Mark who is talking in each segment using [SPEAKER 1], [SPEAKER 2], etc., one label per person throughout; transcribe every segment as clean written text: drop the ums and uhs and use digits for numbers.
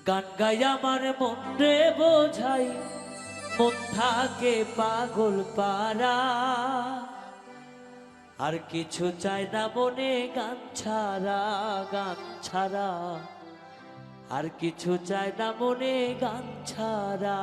[SPEAKER 1] গান গাই আমার মন রে বোঝাই, মন থাকে পাগল পারা। আর কিছু চাই না মনে গান ছাড়া, গান ছাড়া। আর কিছু চাই না মনে গান ছাড়া।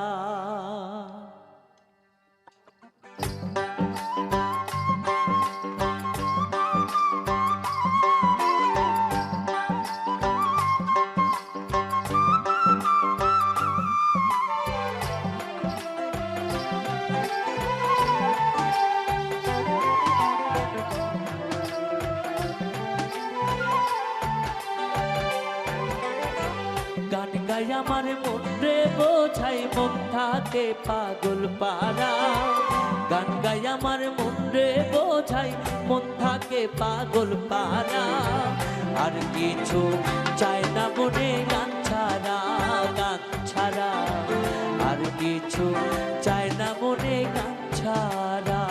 [SPEAKER 1] গান গাই আমার মন রে বোঝাই, মন থাকে পাগল পারা। গান গাই আমার মন রে বোঝাই, মন থাকে পাগল পারা। আর কিছু চাই না মনে গান ছাড়া, গান ছাড়া। আর কিছু চাই না মনে গান ছাড়া।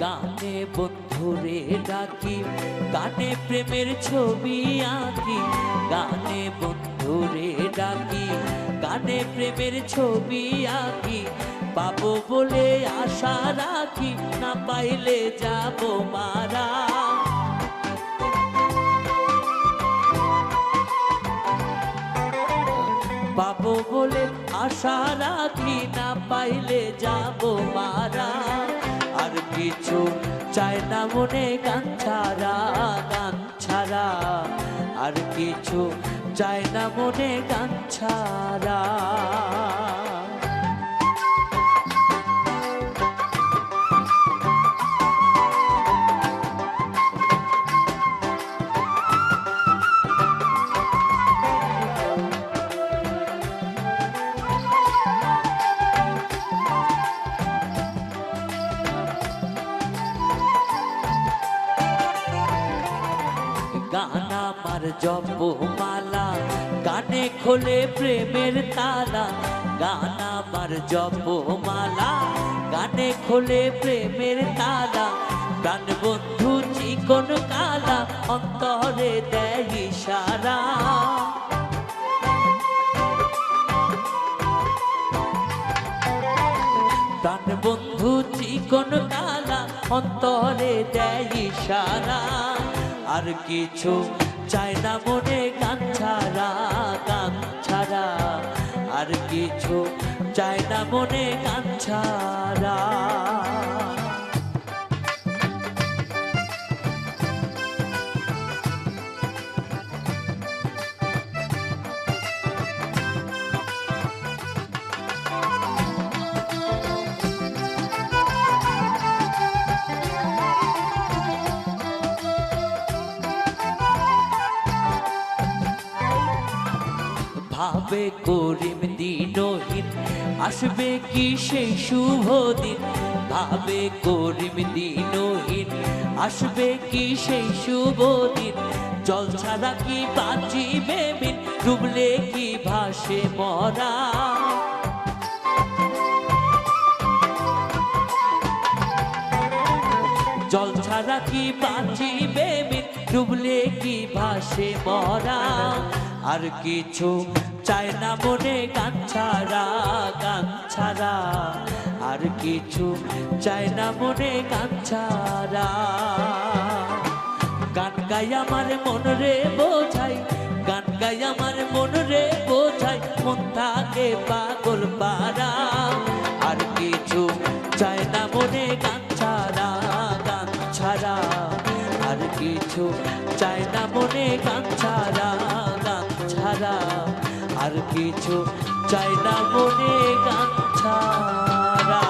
[SPEAKER 1] গানে বন্ধুরে ডাকি, গানে প্রেমের ছবি আঁকি। গানে বন্ধুরে ডাকি, গানে প্রেমের ছবি আঁকি। পাবো বলে আশা রাখি, না পাইলে যাব মারা। পাবো বলে আশা রাখি, না পাইলে যাব মারা। আর কিছু চাই না মনে গান ছাড়া, গান ছাড়া। আর কিছু চাই না মনে গান ছাড়া। গান আমার জপমালা, গানে খোলে প্রেমের তালা। গান আমার জপমালা, গানে খোলে প্রেমের তালা। প্রাণ বন্ধু চিকন কালা, অন্তরে দেয় ইশারা। প্রাণ বন্ধু চিকন কালা, অন্তরে দেয় ইশারা। আর কিছু চাই না মনে গান ছাড়া, গান ছাড়া। আর কিছু চাই না মনে গান ছাড়া। ভাবে করিম দিনহীন, আসবে কি সেই শুভ দিন। ভাবে করিম দিনহীন, আসবে কি সেই শুভ দিন। জল ছাড়া কি বাঁচিবে বিন, ডুবলে কি ভাসে মরা। জল ছাড়া কি বাঁচিবে বিন, ডুবলে কি ভাসে মরা। আর কিছু চাই না মনে গান ছাড়া, গান ছাড়া। আর কিছু চাই না মনে গান ছাড়া। গান গাই আমার মন রে বোঝাই, গান গাই আমার মন রে বোঝাই। মন থাকে পাগল পারা। আর কিছু চাই না মনে গান ছাড়া, গান ছাড়া। আর কিছু চাই না মনে গান ছাড়া, গান ছাড়া। আর কিছু চাই না মনে গান ছাড়া।